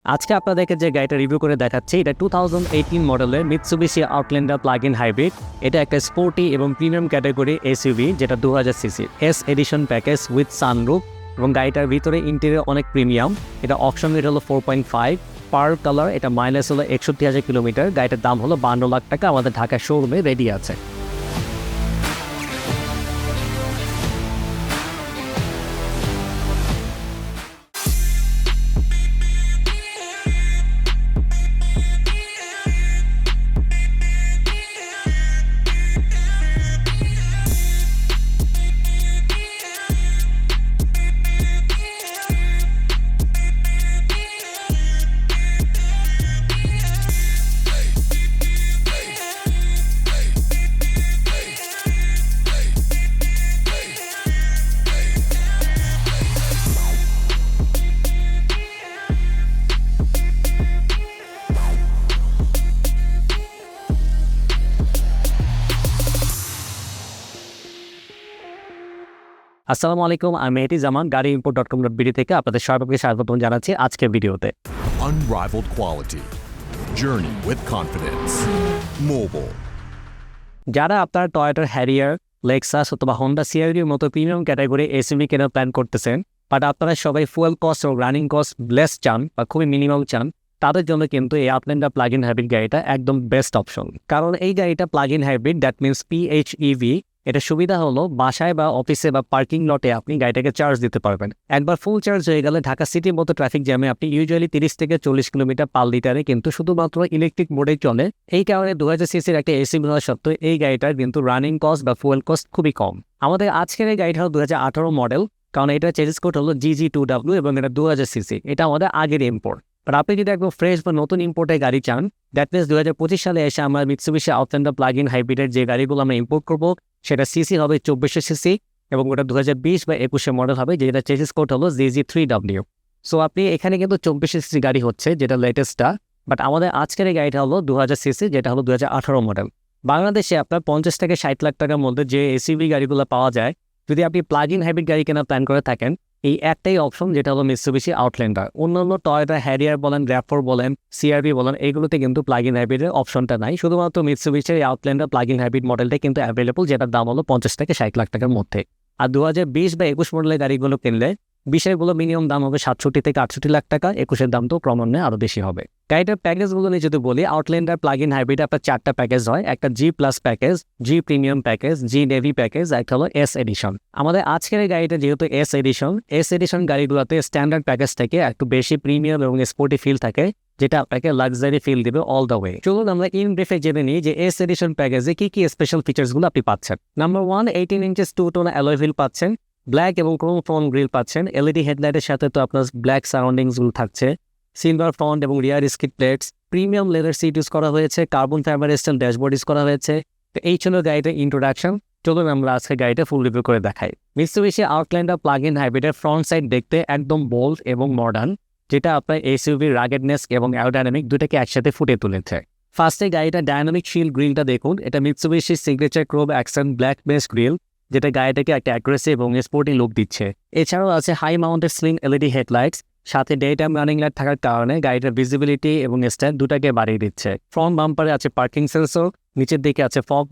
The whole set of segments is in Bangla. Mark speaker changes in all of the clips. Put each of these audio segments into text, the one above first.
Speaker 1: আজকে আপনাদেরকে যে গাড়িটা রিভিউ করে দেখাচ্ছি এটা 2018 মডেলের Mitsubishi Outlander plug in hybrid. এটা একটা স্পোর্টি এবং প্রিমিয়াম ক্যাটাগরি এসইউভি, যেটা 2000 CC S addition package with sunroof. এবং গাড়িটার ভিতরে ইন্টেরিয়র অনেক প্রিমিয়াম। এটা অপশন রেট হলো 4.5, পার কালার। এটা মাইলেজ হলো 61,000 কিলোমিটার। গাড়িটার দাম হলো 52 লাখ টাকা। আমাদের ঢাকা শোরুমে রেডি আছে। আসসালামু আলাইকুম, আমি মেহেদি জামান গাড়ি import.com.bd থেকে আপনাদের সবাইকে স্বাগতম জানাচ্ছি আজকের ভিডিওতে।
Speaker 2: Unrivaled quality. Journey with confidence. Mobile.
Speaker 1: যারা আপনার টয়োটার হ্যারিয়ার, লেক্সাস অথবা হোন্ডা সিআরভির মতো প্রিমিয়াম ক্যাটাগরি এসইউভি কেনার প্ল্যান করতেছেন, বাট আপনারা সবাই ফুয়েল কস্ট ও রানিং কস্ট লেস চান বা খুবই মিনিমাম চান, তাদের জন্য কিন্তু এই আউটল্যান্ডার প্লাগ ইন হাইব্রিড গাড়িটা একদম বেস্ট অপশন। কারণ এই গাড়িটা plug in hybrid, that means PHEV. এটা সুবিধা হলো বাসায় বা অফিসে বা পার্কিং লটে আপনি গাড়িটাকে চার্জ দিতে পারবেন। একবার ফুল চার্জ হয়ে গেলে ঢাকা সিটির মতো ট্রাফিক জ্যামে আপনি ইউজুয়ালি 30 থেকে 40 কিলোমিটার পার লিটারে কিন্তু শুধুমাত্র ইলেকট্রিক মোডে চলে। এই কারণে 2000 সিসির একটা এসইউভি হওয়া সত্ত্বেও এই গাড়িটার কিন্তু রানিং কস্ট বা ফুয়েল কস্ট খুবই কম। আমাদের আজকের এই গাড়িটা হলো 2018 মডেল, কারণ এটা চেঞ্জ কোড হলো GG2W এবং এটা 2000 সিসি। এটা আমাদের আগের ইম্পোর্ট। আর আপনি যদি একদম ফ্রেশ বা নতুন ইম্পোর্টের গাড়ি চান, দ্যাট মিনস 2025 সালে এসে আমরা মিৎসুবিশি আউটল্যান্ডার প্লাগ ইন হাইব্রিডের যে গাড়িগুলো আমরা ইম্পোর্ট করবো, সেটা সিসি হবে 2400 সিসি এবং ওটা 2020 বা 21 মডেল হবে, যেটা চেঞ্জেস কোড হলো GG3W। সো আপনি এখানে কিন্তু 2400 সিসি গাড়ি হচ্ছে, যেটা লেটেস্টটা। বাট আমাদের আজকের এই গাড়িটা হলো 2000 সিসি, যেটা হলো 2018 মডেল। বাংলাদেশে আপনার 50 থেকে 60 লাখ টাকার মধ্যে যে এসইউভি গাড়িগুলো পাওয়া যায়, যদি আপনি প্লাগ ইন হাইব্রিড গাড়ি কেনার প্ল্যান করে থাকেন, এই একটাই অপশন, যেটা হলো মিৎসুবিশি আউটল্যান্ডার। অন্যান্য টয়োটা হ্যারিয়ার বলেন, র্যাপ4 বলেন, সিআরভি বলেন, এইগুলোতে কিন্তু প্লাগ ইন হাইব্রিডের অপশনটা নাই। শুধুমাত্র মিৎসুবিশির এই আউটল্যান্ডার প্লাগ ইন হাইব্রিড মডেলটা কিন্তু অ্যাভেলেবল, যেটার দাম হলো 50 থেকে 60 লাখ টাকার মধ্যে। আর 2020 বা 21 মডেলের গাড়িগুলো কিনলে 20 গুলো মিনিমাম দাম হবে 67 থেকে 68 লাখ টাকা। 21 দাম তো ক্রমান্বয়ে আরও বেশি হবে। গাড়িটার প্যাকেজগুলো নিয়ে যদি বলি, আউটল্যান্ডার প্লাগ ইন হাইব্রিড আপনার 4টা প্যাকেজ হয়। একটা জি প্লাস প্যাকেজ, জি প্রিমিয়াম প্যাকেজ, জি নেভি প্যাকেজ, একটা হলো এস এডিশন। আমাদের আজকের এই গাড়িটা যেহেতু এস এডিশন গাড়িগুলোতে স্ট্যান্ডার্ড প্যাকেজ থেকে একটু বেশি প্রিমিয়াম এবং স্পোর্টি ফিল থাকে, যেটা আপনাকে লাক্সারি ফিল দিবে অল দ্য ওয়ে। চলুন আমরা ইন ব্রিফে জেনে নিই যে এস এডিশন প্যাকেজে কি কি স্পেশাল ফিচার্সগুলো আপনি পাচ্ছেন। Number 1, 18 inches two tone alloy wheel পাচ্ছেন, ব্ল্যাক এবং ক্রোম ফ্রন্ট গ্রিল পাচ্ছেন, এলইডি হেডলাইটের সাথে তো আপনার ব্ল্যাক সারাউন্ডিংসগুলো থাকছে, সিলভার ফ্রন্ট এবং rear skid plates, premium leather seat use করা হয়েছে, carbon fibre style dashboard use করা হয়েছে। তো এই ছিল গাড়িটার ইন্ট্রোডাকশন। চলুন আমরা আজকে গাড়িটা ফুল রিভিউ করে দেখাই। মিৎসুবিশি আউটল্যান্ডার প্লাগ ইন হাইব্রিডের ফ্রন্ট সাইড দেখতে একদম বোল্ড এবং মডার্ন, যেটা আপনার এসইউভির রাগেডনেস এবং অ্যারোডাইনামিক দুটাকে একসাথে ফুটে তুলেছে। ফার্স্টে গাড়িটা ডায়নামিক শিল্ড গ্রিলটা দেখুন। এটা মিৎসুবিশির signature chrome action black base grille, যেটা গাড়িটাকে একটা অ্যাগ্রেসিভ এবং স্পোর্টি লুক দিচ্ছে। এছাড়াও আছে high mounted sling LED headlights, সাথে ডে টাইম রানিং লাইট থাকার কারণে গাড়িটার ভিজিবিলিটি এবং স্ট্যান্ড দুটাকে বাড়িয়ে দিচ্ছে। ফ্রন্ট বাম্পারে আছে পার্কিং সেন্সর, নিচের দিকে আছে ফগ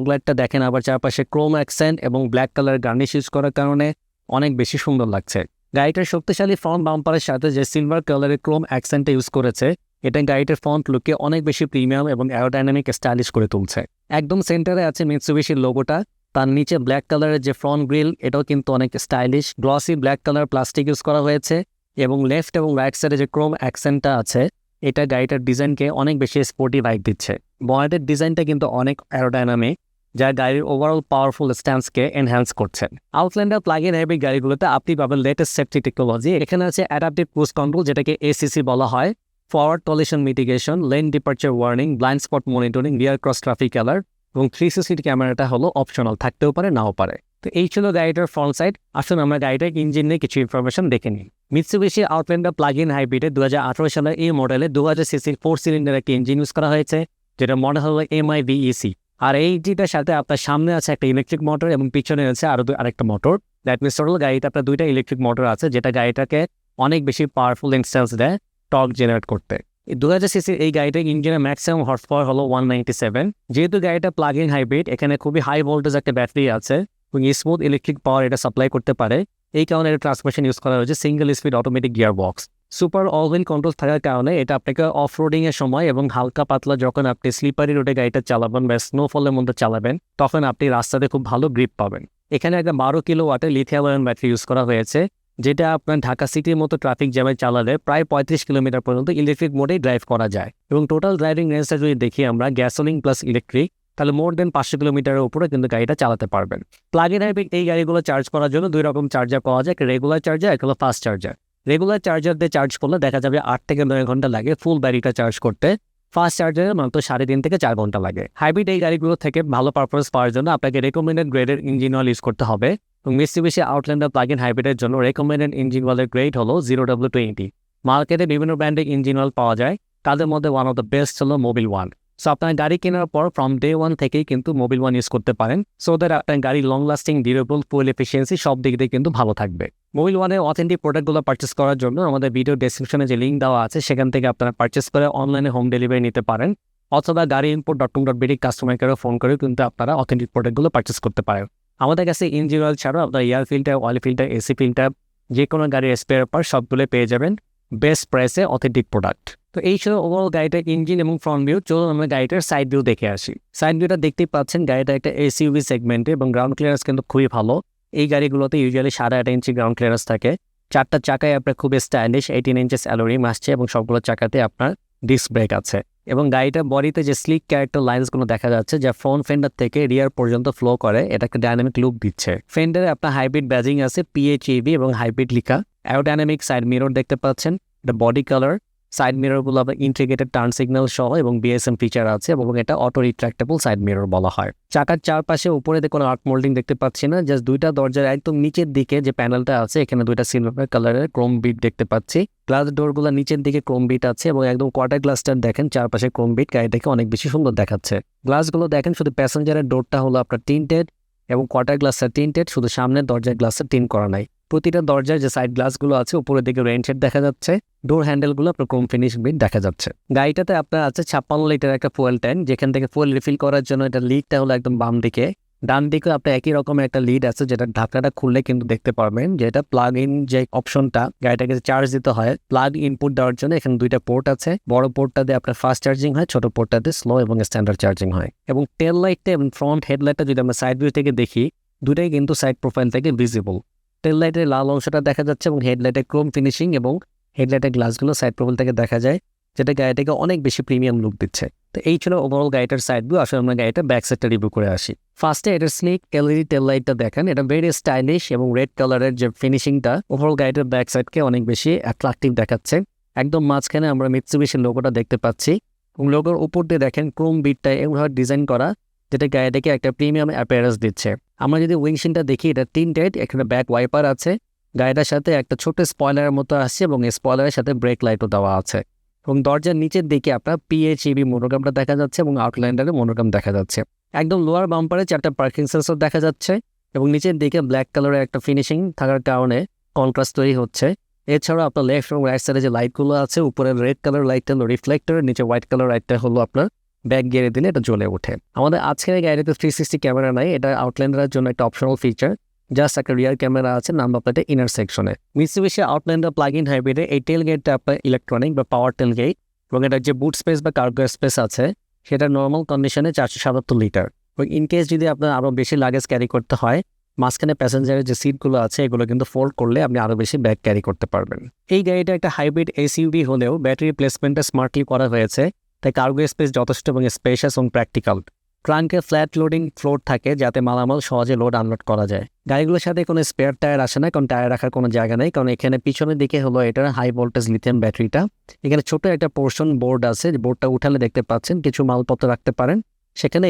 Speaker 1: লাইটটা দেখেন আবার চারপাশে ক্রোম অ্যাকসেন্ট এবং ব্ল্যাক কালার গার্নিশ ইউজ করার কারণে অনেক বেশি সুন্দর লাগছে। গাড়িটার শক্তিশালী ফ্রন্ট বাম্পারের সাথে যে সিলভার কালারের ক্রোম অ্যাকসেন্টটা ইউজ করেছে, এটা গাড়িটার ফ্রন্ট লুককে অনেক বেশি প্রিমিয়াম এবং অ্যারোডাইনামিক স্টাইলিশ করে তুলছে। একদম সেন্টারে আছে মিৎসুবিশির লোগোটা, তার নিচে ব্ল্যাক কালারের যে ফ্রন্ট গ্রিল, এটাও কিন্তু অনেক stylish, glossy black colour plastic use করা হয়েছে। এবং লেফট এবং রাইট সাইডে যে ক্রোম অ্যাকসেন্টটা আছে, এটা গাড়িটার ডিজাইনকে অনেক বেশি স্পোর্টি ভাইব দিচ্ছে। বনেটের ডিজাইনটা কিন্তু অনেক অ্যারোডাইনামিক, যা গাড়ির ওভারঅল পাওয়ারফুল স্ট্যান্সকে এনহ্যান্স করছে। আউটল্যান্ডার প্লাগ ইন হাইব্রিড গাড়িগুলোতে আপনি পাবেন লেটেস্ট সেফটি টেকনোলজি। এখানে আছে অ্যাডাপটিভ ক্রুজ কন্ট্রোল, যেটাকে এসিসি বলা হয়, forward collision mitigation, lane departure warning, blind spot monitoring, rear cross traffic alert এবং 360 ক্যামেরাটা হলো অপশনাল, থাকতেও পারে নাও পারে। তো এই ছিল গাড়িটার ফ্রন্ট সাইড। আসুন আমরা গাড়িটার ইঞ্জিন নিয়ে কিছু ইনফরমেশন দেখে নিই। মিৎসুবিশি আউটল্যান্ডার প্লাগ ইন হাইব্রিডে 2018 সালের এই মডেলে 2000 সিসির 4 সিলিন্ডার একটি ইঞ্জিন ইউজ করা হয়েছে, যেটা মডেল হলো MIVEC। আর এই ইঞ্জিনটার সাথে আপনার সামনে আছে একটা ইলেকট্রিক মোটর এবং পিছনে আছে আরেকটা মোটর। দ্যাট মিনস টোটাল গাড়িতে আপনার 2টা ইলেকট্রিক মোটর আছে, যেটা গাড়িটাকে অনেক বেশি পাওয়ারফুল ইনস্ট্যান্স দেয়। টর্ক জেনারেট করতে। 2000 সিসির এই গাড়িটার ইঞ্জিনের ম্যাক্সিমাম হর্স পাওয়ার হলো 197। যেহেতু গাড়িটা প্লাগ ইন হাইব্রিড, এখানে খুবই হাই ভোল্টেজ একটা ব্যাটারি আছে এবং স্মুথ ইলেকট্রিক পাওয়ার এটা সাপ্লাই করতে পারে। এই কারণে এটা ট্রান্সমিশন ইউজ করা হয়েছে single speed automatic gear box. Super all wheel control থাকার কারণে এটা আপনাকে অফ রোডিংয়ের সময় এবং হালকা পাতলা যখন আপনি স্লিপারি রোডে গাড়িটা চালাবেন বা স্নোফলের মধ্যে চালাবেন, তখন আপনি রাস্তাতে খুব ভালো গ্রিপ পাবেন। এখানে একটা 12 কিলোওয়াটের লিথিয়াম আয়ন ব্যাটারি ইউজ করা হয়েছে, যেটা আপনার ঢাকা সিটির মতো ট্রাফিক জ্যামে চালালে প্রায় 35 কিলোমিটার পর্যন্ত ইলেকট্রিক মোডেই ড্রাইভ করা যায়। এবং টোটাল ড্রাইভিং রেঞ্জটা যদি দেখি আমরা গ্যাসোলিন প্লাস ইলেকট্রিক, তাহলে মোর দেন 500 কিলোমিটারের উপরে কিন্তু গাড়িটা চালাতে পারবেন। প্লাগ ইন হাইব্রিড এই গাড়িগুলো চার্জ করার জন্য 2 রকম চার্জার পাওয়া যায়, একটা রেগুলার চার্জার, একটা হলো ফাস্ট চার্জার। রেগুলার চার্জার দিয়ে চার্জ করলে দেখা যাবে 8 থেকে 9 ঘন্টা লাগে ফুল ব্যাটারিটা চার্জ করতে। ফাস্ট চার্জারে মাত্র 3.5 থেকে 4 ঘন্টা লাগে। হাইব্রিড এই গাড়িগুলো থেকে ভালো পারফরমেন্স পাওয়ার জন্য আপনাকে রেকমেন্ডেড গ্রেডের ইঞ্জিন অয়েল ইউজ করতে হবে এবং মিৎসুবিশি আউটল্যান্ডার প্লাগ ইন হাইব্রিডের জন্য রেকমেন্ডেড ইঞ্জিন অয়েলের গ্রেড হলো 0W20। মার্কেটে বিভিন্ন ব্র্যান্ডের ইঞ্জিন অয়েল পাওয়া যায়, তাদের মধ্যে ওয়ান অফ দ্য বেস্ট হলো মোবিল ওয়ান। সো আপনার গাড়ি কেনার পর ফ্রম ডে 1 থেকেই কিন্তু মোবিল ওয়ান ইউজ করতে পারেন, সো দ্যাট আপনার গাড়ি long lasting, durable, fuel efficiency সব দিক দিয়ে কিন্তু ভালো থাকবে। মোবিল ওয়ানের অথেন্টিক প্রোডাক্টগুলো পারচেস করার জন্য আমাদের ভিডিও ডেসক্রিপশনে যে লিঙ্ক দেওয়া আছে সেখান থেকে আপনারা পারচেস করে অনলাইনে হোম ডেলিভারি নিতে পারেন, অথবা গাড়ি import.com.bd কাস্টমার কেয়ারে ফোন করে কিন্তু আপনারা অথেন্টিক প্রোডাক্টগুলো পারচেস করতে পারেন। আমাদের কাছে ইঞ্জিন অয়েল ছাড়াও আপনার air filter, oil filter, AC filter, যে কোনো গাড়ির স্পেয়ার পার্ট সবগুলো পেয়ে যাবেন বেস্ট প্রাইসে অথেন্টিক প্রোডাক্ট। তো এই ছিল ওভারঅল গাড়িটার ইঞ্জিন এবং ফ্রন্ট ভিউ। চলুন আমরা গাড়িটার সাইড ভিউ দেখে আসি। সাইড ভিউটা দেখতেই পাচ্ছেন, গাড়িটা একটা এসইউভি সেগমেন্টে এবং গ্রাউন্ড ক্লিয়ারেন্স কিন্তু খুবই ভালো। এই গাড়িগুলোতে ইউজুয়ালি 8.5 ইঞ্চি গ্রাউন্ড ক্লিয়ারেন্স থাকে। 4টা চাকায় আপনার খুব স্টাইলিশ 18 ইঞ্চেস অ্যালোরিম আসছে এবং সবগুলো চাকাতে আপনার ডিস্ক ব্রেক আছে। এবং গাড়িটার বডিতে যে স্লিক ক্যারেক্টার লাইন্সগুলো দেখা যাচ্ছে, যা ফ্রন্ট ফেন্ডার থেকে রিয়ার পর্যন্ত ফ্লো করে, এটাকে ডাইনামিক লুক দিচ্ছে। ফেন্ডারে আপনার হাইব্রিড ব্যাজিং আছে, PHEV এবং হাইব্রিড লিখা। অ্যারোডাইনামিক সাইড মিরর দেখতে পাচ্ছেন, এটা বডি কালার। সাইড মিররগুলো আপনার ইন্টিগ্রেটেড টার্ন সিগন্যাল সহ এবং BSM ফিচার আছে এবং এটা অটো রিট্রাক্টেবল সাইড মিরর বলা হয়। চাকার চারপাশে উপরে কোনো আর্ট মোল্ডিং দেখতে পাচ্ছি না, জাস্ট 2টা দরজার একদম নিচের দিকে যে প্যানেলটা আছে, এখানে 2টা সিলভার কালারের ক্রোম বিট দেখতে পাচ্ছি। গ্লাস ডোরগুলো নিচের দিকে ক্রোম বিট আছে এবং একদম কোয়ার্টার গ্লাসটা দেখেন চারপাশে ক্রোম বিট, গাড়িটাকে অনেক বেশি সুন্দর দেখাচ্ছে। গ্লাসগুলো দেখেন, শুধু প্যাসেঞ্জারের ডোরটা হলো আপনার টিন্টেড এবং কোয়ার্টার গ্লাসটা টিন্টেড, শুধু সামনের দরজার গ্লাসটা টিন করা নাই। প্রতিটা দরজার যে সাইড গ্লাসগুলো আছে উপরের দিকে রেইন শেড দেখা যাচ্ছে, ডোর হ্যান্ডেলগুলো আপনার ক্রোম ফিনিশ বিট দেখা যাচ্ছে। গাড়িটাতে আপনার আছে 56 লিটার একটা ফুয়েল ট্যাঙ্ক, যেখান থেকে ফুয়েল রিফিল করার জন্য এটা লিডটা হলো একদম বাম দিকে। ডান দিকে আপনার একই রকমের একটা লিড আছে, যেটা ঢাকনাটা খুললে কিন্তু দেখতে পারবেন যে এটা প্লাগ ইন যে অপশনটা, গাড়িটাকে চার্জ দিতে হয় প্লাগ ইনপুট দেওয়ার জন্য এখানে 2টা পোর্ট আছে। বড় পোর্টটা দিয়ে আপনার ফাস্ট চার্জিং হয়, ছোট পোর্টটা দিয়ে স্লো এবং স্ট্যান্ডার্ড চার্জিং হয়। এবং টেল লাইটটা এবং ফ্রন্ট হেডলাইটটা যদি আমরা সাইড ভিউ থেকে দেখি, দুটাই কিন্তু সাইড প্রোফাইল থেকে ভিজিবল। টেল লাইটের লাল অংশটা দেখা যাচ্ছে এবং হেডলাইটের ক্রোম ফিনিশিং এবং হেডলাইটের গ্লাসগুলো সাইড প্রোফাইল থেকে দেখা যায়, যেটা গাড়িটাকে অনেক বেশি প্রিমিয়াম লুক দিচ্ছে। তো এই ছিল ওভারঅল গাড়িটার সাইড ভিউ। আসলে আমরা গাড়িটা ব্যাক সাইডটা রিভিউ করে আসি। ফার্স্টে এটার স্লিক এলইডি টেল লাইটটা দেখেন, এটা ভেরি স্টাইলিশ এবং রেড কালারের যে ফিনিশিংটা ওভারঅল গাড়িটার ব্যাক সাইডকে অনেক বেশি অ্যাট্রাকটিভ দেখাচ্ছে। একদম মাঝখানে আমরা মিৎসুবিশির লোগোটা দেখতে পাচ্ছি এবং লোগোর উপর দিয়ে দেখেন ক্রোম বিটটা এমনভাবে ডিজাইন করা, যেটা গাড়িটাকে একটা প্রিমিয়াম অ্যাপিয়ারেন্স দিচ্ছে। আমরা যদি উইংশিনটা দেখি, এটা টিন্টেড, এখানে ব্যাক ওয়াইপার আছে, গাড়িটার সাথে একটা ছোট স্পয়লারের মতো আসছে এবং স্পয়লারের সাথে ব্রেক লাইটও দেওয়া আছে। এবং দরজার নিচের দিকে আপনার PHEV মনোগ্রামটা দেখা যাচ্ছে এবং আউটল্যান্ডারের মনোগ্রাম দেখা যাচ্ছে। একদম লোয়ার বাম্পারে 4টা পার্কিং সেন্সর দেখা যাচ্ছে এবং নিচের দিকে ব্ল্যাক কালারের একটা ফিনিশিং থাকার কারণে কন্ট্রাস্ট তৈরি হচ্ছে। এছাড়াও আপনার লেফট এবং রাইট সাইডে যে লাইটগুলো আছে, উপরে রেড কালার লাইটটা হলো রিফ্লেক্টর, নিচে হোয়াইট কালার লাইটটা হলো আপনার ব্যাক গিয়ারে দিলে এটা জ্বলে ওঠে। আমাদের আজকের গাড়িতে 360 ক্যামেরা নাই, এটা আউটল্যান্ডারের জন্য একটা অপশনাল ফিচার। জাস্ট একটা রিয়ার ক্যামেরা আছে নাম্বার প্লেটে ইনার সেকশনে। মিৎসুবিশি আউটল্যান্ডার প্লাগ ইন হাইব্রিডে এই টেল গেটটা আপনার ইলেকট্রনিক বা পাওয়ার টেল গেট এবং এটার যে বুট স্পেস বা কার্গো স্পেস আছে সেটা নর্মাল কন্ডিশনে 477 লিটার। এবং ইনকেস যদি আপনার আরও বেশি লাগেজ ক্যারি করতে হয়, মাঝখানে প্যাসেঞ্জারের যে সিটগুলো আছে এগুলো কিন্তু ফোল্ড করলে আপনি আরও বেশি ব্যাগ ক্যারি করতে পারবেন। এই গাড়িটা একটা হাইব্রিড এসইউভি হলেও ব্যাটারি প্লেসমেন্টটা স্মার্টলি করা হয়েছে, তাই কার্গো স্পেস যথেষ্ট এবং স্পেশাস এবং প্র্যাকটিক্যাল। ট্রাঙ্কে ফ্ল্যাট লোডিং ফ্লোর থাকে, যাতে মালামাল সহজে লোড আনলোড করা যায়। গাড়িগুলোর সাথে কোনো স্পেয়ার টায়ার আসে না, কারণ টায়ার রাখার কোনো জায়গা নেই, কারণ এখানে পিছনের দিকে হলো এটার হাই ভোল্টেজ লিথিয়াম ব্যাটারিটা। এখানে ছোট একটা পোর্শন বোর্ড আছে, বোর্ডটা উঠালে দেখতে পাচ্ছেন কিছু মালপত্র রাখতে পারেন,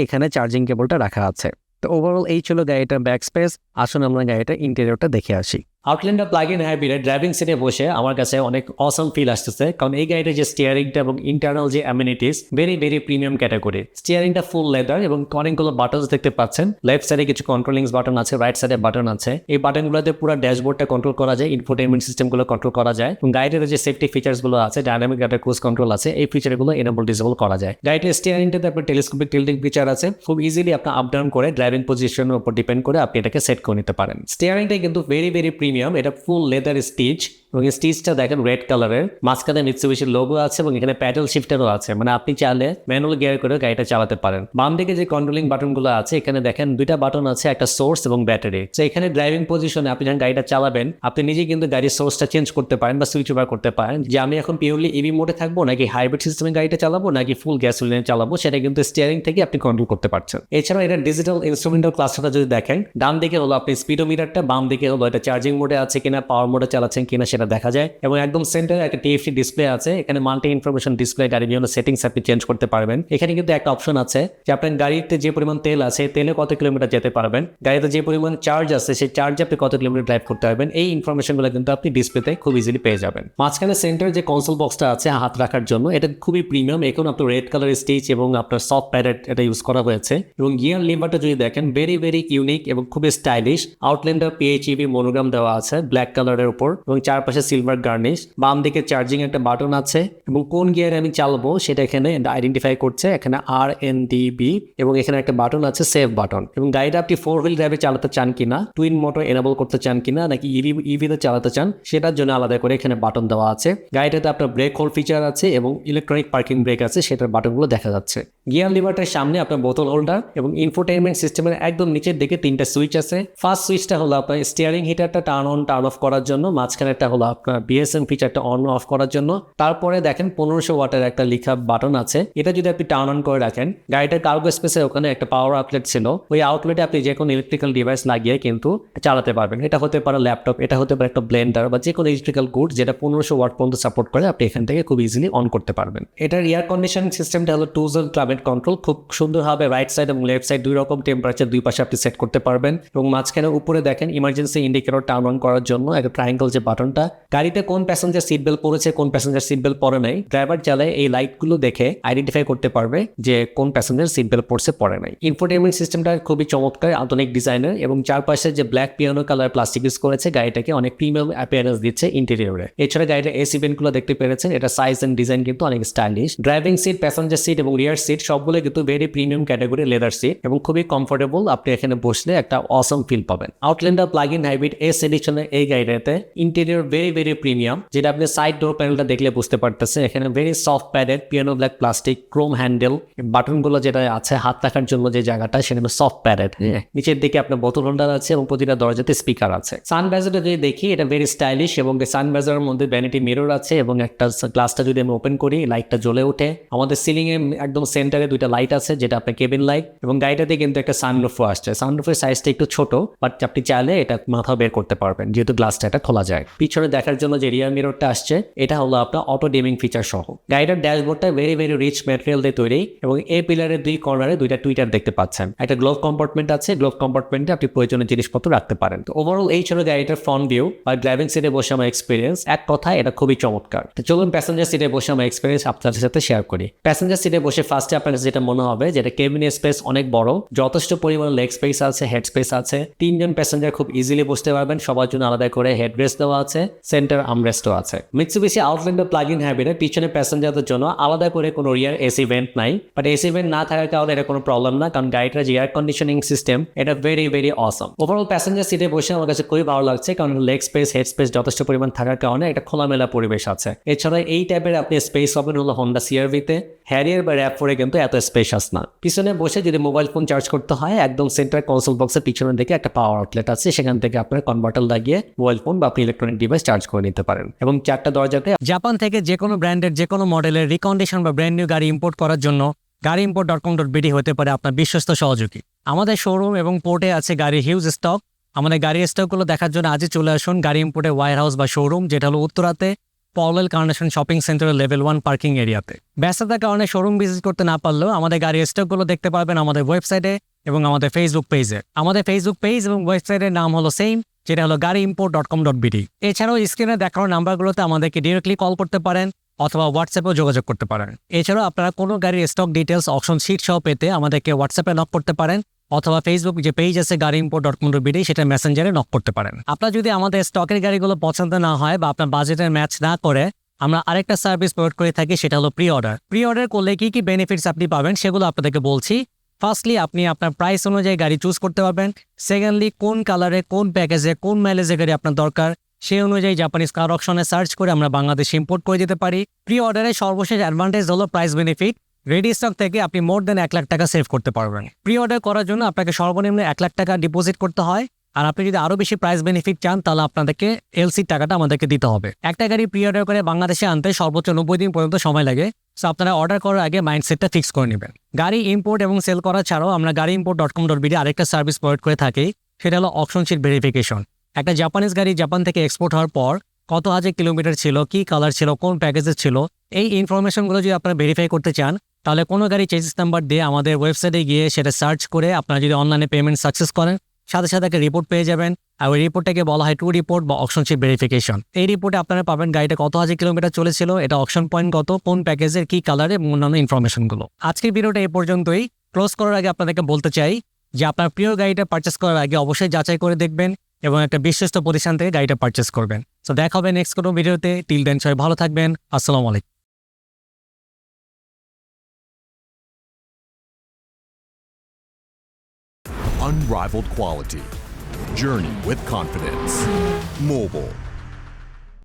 Speaker 1: এখানে চার্জিং কেবলটা রাখা আছে। তো ওভারঅল এই ছিল গাড়িটার ব্যাক স্পেস। আসুন আমরা গাড়িটার ইন্টেরিয়রটা দেখে আসি। আউটল্যান্ডার প্লাগ-ইন হাইব্রিডের ড্রাইভিং সিটে বসে আমার কাছে অনেক অসম ফিল আসতেছে, কারণ এই গাড়ির যে স্টিয়ারিংটা এবং ইন্টারনাল যে amenities very very premium category. স্টিয়ারিংটা ফুল লেদার এবং অনেকগুলো বাটনস দেখতে পাচ্ছেন। লেফট সাইডে কিছু কন্ট্রোলিংস বাটন আছে, রাইট সাইডে বাটন আছে। এই বাটনগুলোতে পুরো ড্যাশবোর্ডটা কন্ট্রোল করা যায়, ইনফোটেইনমেন্ট সিস্টেমগুলো কন্ট্রোল করা যায় এবং গাড়ির যে সেফটি ফিচার্সগুলো আছে, ডাইনামিক একটা ক্রুজ কন্ট্রোল আছে, এই ফিচারগুলো এনেবল ডিসেবল করা যায়। গাড়িটির স্টিয়ারিংটাতে আপনার টেলিস্কোপিক টিল্টিং ফিচার আছে, খুব ইজিলি আপনি আপ ডাউন করে ড্রাইভিং পজিশনের উপর ডিপেন্ড করে আপনি এটাকে সেট করে নিতে পারেন। স্টিয়ারিংটা কিন্তু ভেরি ভেরি প্রিমিয়াম, এটা ফুল লেদার স্টিচ এবং স্টিচটা দেখেন রেড কালারের, মাঝখানে মিৎসুবিশির লোগো আছে এবং এখানে প্যাডেল শিফটারও আছে, মানে আপনি চাইলে ম্যানুয়াল গিয়ার করে গাড়িটা চালাতে পারেন। বাম দিকে যে কন্ট্রোলিং বাটনগুলো আছে, এখানে দেখেন দুইটা বাটন আছে, একটা সোর্স এবং ব্যাটারি। তো এখানে ড্রাইভিং পজিশনে আপনি যখন গাড়িটা চালাবেন, আপনি নিজেই কিন্তু গাড়ির সোর্সটা চেঞ্জ করতে পারেন বা সুইচ ওভার করতে পারেন, যে আমি এখন পিওরলি ইভি মোডে থাকবো নাকি হাইব্রিড সিস্টেমে গাড়িটা চালাবো নাকি ফুল গ্যাসোলিনে চালাবো, সেটা কিন্তু স্টিয়ারিং থেকে আপনি কন্ট্রোল করতে পারছেন। এছাড়া এটা ডিজিটাল ইনস্ট্রুমেন্টাল ক্লাস্টারটা যদি দেখেন, ডান দিকে হলো আপনি স্পিডোমিটারটা, বাম দিকে হলো এটা চার্জিং মোডে আছে কিনা, পাওয়ার মোডে চালাচ্ছেন কিনা সেটা দেখা যায়, এবং একদম সেন্টারে একটা টিএফটি ডিসপ্লে আছে। এখানে মাল্টি ইনফরমেশন ডিসপ্লে, গাড়ির বিভিন্ন সেটিংস আপনি চেঞ্জ করতে পারবেন। এখানে কিন্তু একটা অপশন আছে যে আপনার গাড়িতে যে পরিমাণ তেল আছে, তেলে কত কিলোমিটার যেতে পারবেন, গাড়িতে যে পরিমাণ চার্জ আছে সেই চার্জে আপনি কত কিলোমিটার ড্রাইভ করতে পারবেন, এই ইনফরমেশনগুলো কিন্তু আপনি ডিসপ্লেতে খুব ইজিলি পেয়ে যাবেন। মাঝখানে সেন্টারে যে কনসোল বক্সটা আছে হাত রাখার জন্য, এটা খুবই প্রিমিয়াম। এখন আপনার রেড কালার স্টিচ এবং আপনার সফট প্যাডেড এটা ইউজ করা হয়েছে, এবং গিয়ার লিভারটা যদি দেখেন ভেরি ভেরি ইউনিক এবং খুবই স্টাইলিশ। আউটল্যান্ডার পিএইচইভি মনোগ্রাম দেওয়া আছে ব্ল্যাক কালারের উপর এবং চারপাশে সিলভার গার্নিশ। বাম দিকে চার্জিং একটা বাটন আছে এবং কোন গিয়ারে আমি চালাবো সেটা এখানে আইডেন্টিফাই করছে, এখানে RNDB, এবং এখানে একটা বাটন আছে সেভ বাটন। এবং গাড়িটা আপনি 4 হুইল ড্রাইভে চালাতে চান কিনা, টুইন মোটর এনেবল করতে চান কিনা, নাকি ইভিতে চালাতে চান, সেটার জন্য আলাদা করে এখানে বাটন দেওয়া আছে। গাড়িটাতে আপনার ব্রেক হোল্ড ফিচার আছে এবং ইলেকট্রনিক পার্কিং ব্রেক আছে, সেটার বাটনগুলো দেখা যাচ্ছে। গিয়ার লিভারটার সামনে আপনার বোতল হোল্ডার এবং ইনফোটেইনমেন্ট সিস্টেমের একদম নিচের দিকে 3টা সুইচ আছে। ফার্স্ট সুইচটা হলো আপনার স্টিয়ারিং হিটারটা টার্ন অন টার্ন অফ করার জন্য, মাঝখানেরটা হলো আপনার BSM ফিচারটা অন অফ করার জন্য। তারপরে দেখেন 1500 ওয়াটের একটা লেখা বাটন আছে, এটা যদি আপনি টার্ন অন করে রাখেন, গাড়িটার কার্গো স্পেসে ওখানে একটা পাওয়ার আউটলেট ছিল, ওই আউটলেটে আপনি যে কোনো ইলেকট্রিক্যাল ডিভাইস লাগিয়ে কিন্তু চালাতে পারবেন। এটা হতে পারে ল্যাপটপ, এটা হতে পারে একটা ব্লেন্ডার বা যে কোনো ইলেকট্রিক্যাল গুড যেটা 1500 ওয়াট পর্যন্ত সাপোর্ট করে, আপনি এখান থেকে খুব ইজিলি অন করতে পারবেন। এটার এয়ার কন্ডিশনিং সিস্টেমটা হলো 2 জোন ক্লাইমেট কন্ট্রোল, খুব সুন্দরভাবে রাইট সাইড এবং লেফট সাইড দুই রকম টেম্পারেচার দুই পাশে আপনি সেট করতে পারবেন। এবং মাঝখানে উপরে দেখেন ইমার্জেন্সি ইন্ডিকেটর টার্ন অন করার জন্য একটা ট্রায়াঙ্গেল যে বাটনটা। গাড়িতে কোন প্যাসেঞ্জার সিট বেল্ট পরেছে, কোন প্যাসেঞ্জার সিট বেল্ট পরে নাই, ড্রাইভার চালায় এই লাইটগুলো দেখে আইডেন্টিফাই করতে পারবে যে কোন প্যাসেঞ্জার সিট বেল্ট পরছে পরে নাই। ইনফোটেইনমেন্ট সিস্টেমটা খুবই চমৎকার, আধুনিক ডিজাইনের, এবং চারপাশে যে black piano colour plastic use করেছে গাড়িটাকে অনেক প্রিমিয়াম অ্যাপিয়ারেন্স দিচ্ছে ইন্টেরিয়রে। এছাড়া গাড়িটার এসি ভেন্টগুলো দেখতে পেরেছেন, এটা সাইজ এন্ড ডিজাইন কিন্তু অনেক stylish. Driving seat, passenger seat এবং রিয়ার সিট সবগুলো কিন্তু very premium category leather seat এবং খুবই কমফোর্টেবল, আপনি এখানে বসলে একটা অসম ফিল পাবেন। আউটল্যান্ডার প্লাগ-ইন হাইব্রিড এস এডিশনের এই গাড়িটাতে ইন্টেরিয়র ভেরি ভেরি প্রিমিয়াম, যেটা আপনি সাইড ডোর প্যানেলটা দেখলে বুঝতে পারতেছে। এখানে very soft padded piano black plastic chrome handle, বাটনগুলো যেটা আছে হাত রাখার জন্য যে জায়গাটা সেখানে সফট প্যাডেড। নিচের দিকে আপনার বোতল হোল্ডার আছে এবং প্রতিটা দরজাতে স্পিকার আছে। সানভাইজারটা যদি দেখি, এটা ভেরি স্টাইলিশ এবং সানভাইজারের মধ্যে ভ্যানিটি মিরর আছে এবং একটা গ্লাসটা যদি আমি ওপেন করি লাইটটা জ্বলে ওঠে। আমাদের সিলিং এ একদম সেন্টারে দুইটা লাইট আছে, যেটা আপনার কেবিন লাইট, এবং গাড়িটাতে কিন্তু একটা সানরুফও আসছে। সানরুফের সাইজটা একটু ছোট, বাট আপনি চাইলে এটা মাথা বের করতে পারবেন যেহেতু গ্লাসটা এটা খোলা যায়। পিছনে দেখার জন্য যে রিয়ার মিররটা আসছে, এটা হলো আপনার অটো ডিমিং ফিচার সহ। গাড়িটার ড্যাশবোর্ডটা ভেরি ভেরি রিচ ম্যাটেরিয়াল দিয়ে তৈরি এবং এই পিলারের দুই কর্নারে দুইটা টুইটার দেখতে পাচ্ছেন। একটা গ্লোভ কম্পার্টমেন্ট আছে, গ্লোভ কম্পার্টমেন্টে আপনি প্রয়োজনীয় জিনিসপত্র রাখতে পারেন। তো ওভারঅল এই ছিল গাড়িটার ফ্রন্ট ভিউ আর ড্রাইভিং সিটে বসে আমার এক্সপিরিয়েন্স। এক কথায় এটা খুবই চমৎকার। তো চলুন প্যাসেঞ্জার সিটে বসে আমার এক্সপিরিয়েন্স আপনাদের সাথে শেয়ার করি। প্যাসেঞ্জার সিটে বসে ফার্স্টে আপনার যেটা মনে হবে যেটা কেবিনের স্পেস অনেক বড়, যথেষ্ট পরিমাণে লেগ স্পেস আছে, হেড স্পেস আছে। 3 জন প্যাসেঞ্জার খুব ইজিলি বসতে পারবেন, সবার জন্য আলাদা করে হেড রেস্ট দেওয়া আছে, সেন্টার আর্মরেস্টও আছে। মিৎসুবিশি আউটল্যান্ডার প্লাগ-ইন হাইব্রিডের পিছনে প্যাসেঞ্জারদের জন্য আলাদা করে কোনো রিয়ার এসি ভেন্ট নাই, বাট এসি ভেন্ট না থাকার কারণে এটা কোনো প্রবলেম না, কারণ গাড়িটার যে এয়ার কন্ডিশনিং সিস্টেম এটা ভেরি ভেরি অসম। ওভারঅল প্যাসেঞ্জার সিটে বসে আমার কাছে খুবই ভালো লাগছে, কারণ লেগ স্পেস হেড স্পেস যথেষ্ট পরিমাণ থাকার কারণে একটা খোলামেলা পরিবেশ আছে। এছাড়া এই টাইপের আপনি স্পেস পাবেন হলো হোন্ডা CR-V-তে, হ্যারিয়ার বা RAV4-এ কিন্তু এত স্পেশাস না। পিছনে বসে যদি মোবাইল ফোন চার্জ করতে হয়, একদম সেন্টার কনসোল বক্সের পিছনের দিকে একটা পাওয়ার আউটলেট আছে, সেখান থেকে আপনার কনভার্টার লাগিয়ে মোবাইল ফোন বা আপনি ইলেকট্রনিক ডিভাইস চার্জ করে নিতে পারেন। এবং 4টা দরজাতে জাপান থেকে যে কোনো ব্র্যান্ডের যে কোনো মডেলের রিকন্ডিশন বা ব্র্যান্ড নিউ গাড়ি ইম্পোর্ট করার জন্য গাড়িimport.com.bd হতে পারে আপনার বিশ্বস্ত সহযোগী। আমাদের শোরুম এবং পোর্টে আছে গাড়ির হিউজ স্টক। আমাদের গাড়ির স্টকগুলো দেখার জন্য আজই চলে আসুন গাড়ি ইম্পোর্টের ওয়্যার হাউস বা শোরুম, যেটা হলো উত্তরাতে পওয়েল কার্নেশন শপিং সেন্টারের লেভেল 1 পার্কিং এরিয়াতে। ব্যস্ততার কারণে শোরুম ভিজিট করতে না পারলেও আমাদের গাড়ির স্টকগুলো দেখতে পারবেন আমাদের ওয়েবসাইটে এবং আমাদের ফেসবুক পেজে। আমাদের ফেসবুক পেজ এবং ওয়েবসাইটের নাম হলো সেম, যেটা হলো gaariimport.com.bd। এছাড়াও স্ক্রিনে দেখানো নাম্বারগুলোতে আমাদেরকে ডিরেক্টলি কল করতে পারেন অথবা হোয়াটসঅ্যাপেও যোগাযোগ করতে পারেন। এছাড়াও আপনারা কোনো গাড়ির স্টক ডিটেলস অপশন শিট সহ পেতে আমাদেরকে হোয়াটসঅ্যাপে নক করতে পারেন অথবা ফেসবুক যে পেজ আছে gaariimport.com.bd সেটা মেসেঞ্জারে নক করতে পারেন। আপনার যদি আমাদের স্টকের গাড়িগুলো পছন্দ না হয় বা আপনার বাজেটের ম্যাচ না করে, আমরা আরেকটা সার্ভিস প্রোভাইড করে থাকি, সেটা হলো প্রি অর্ডার। প্রি অর্ডার করলে কি কি বেনিফিটস আপনি পাবেন সেগুলো আপনাদেরকে বলছি। ফার্স্টলি, আপনি আপনার প্রাইস অনুযায়ী গাড়ি চুজ করতে পারবেন। সেকেন্ডলি, কোন কালারে, কোন প্যাকেজে, কোন মাইলেজে গাড়ি আপনার দরকার সেই অনুযায়ী জাপানিজ কার অকশনে সার্চ করে আমরা বাংলাদেশে ইম্পোর্ট করে দিতে পারি। প্রি অর্ডারে সর্বশেষ অ্যাডভান্টেজ হলো প্রাইস বেনিফিট। রেডি স্টক থেকে আপনি মোর দেন 1 লাখ টাকা সেভ করতে পারবেন। প্রি অর্ডার করার জন্য আপনাকে সর্বনিম্ন 1 লাখ টাকা ডিপোজিট করতে হয়, আর আপনি যদি আরও বেশি প্রাইস বেনিফিট চান তাহলে আপনাদেরকে এলসির টাকাটা আমাদেরকে দিতে হবে। একটা গাড়ি প্রি অর্ডার করে বাংলাদেশে আনতে সর্বোচ্চ 90 দিন পর্যন্ত সময় লাগে। সো আপনারা অর্ডার করার আগে মাইন্ডসেটটা ফিক্স করে নেবেন। গাড়ি ইম্পোর্ট এবং সেল করা ছাড়াও আমরা gaariimport.com.bd আরেকটা সার্ভিস প্রোভাইড করে থাকি, সেটা হলো অপশন শিট ভেরিফিকেশন। একটা জাপানিজ গাড়ি জাপান থেকে এক্সপোর্ট হওয়ার পর কত হাজার কিলোমিটার ছিল, কি কালার ছিল, কোন প্যাকেজে ছিল, এই ইনফরমেশনগুলো যদি আপনারা ভেরিফাই করতে চান তাহলে কোনো গাড়ি চেসিস নাম্বার দিয়ে আমাদের ওয়েবসাইটে গিয়ে সেটা সার্চ করে আপনারা যদি অনলাইনে পেমেন্ট সাকসেস করেন সাথে সাথে একটা রিপোর্ট পেয়ে যাবেন। আর ওই রিপোর্টটাকে বলা হয় টু রিপোর্ট বা অপশন শিট ভেরিফিকেশন। এই রিপোর্টে আপনারা পাবেন গাড়িটা কত হাজার কিলোমিটার চলেছিল, এটা অপশন পয়েন্ট কত, কোন প্যাকেজের কি কালারে, অন্যান্য ইনফরমেশনগুলো। আজকের ভিডিওটা এই পর্যন্তই। ক্লোজ করার আগে আপনাদেরকে বলতে চাই যে আপনার প্রিয় গাড়িটা পারচেস করার আগে অবশ্যই যাচাই করে দেখবেন এবং একটা বিশ্বস্ত প্রতিষ্ঠান থেকে গাড়িটা পারচেস করবেন। সো দেখা হবে নেক্সট কোনো ভিডিওতে। টিল দেন সবাই ভালো থাকবেন। আসসালামু আলাইকুম।
Speaker 2: Unrivaled quality. Journey with confidence. Mobile.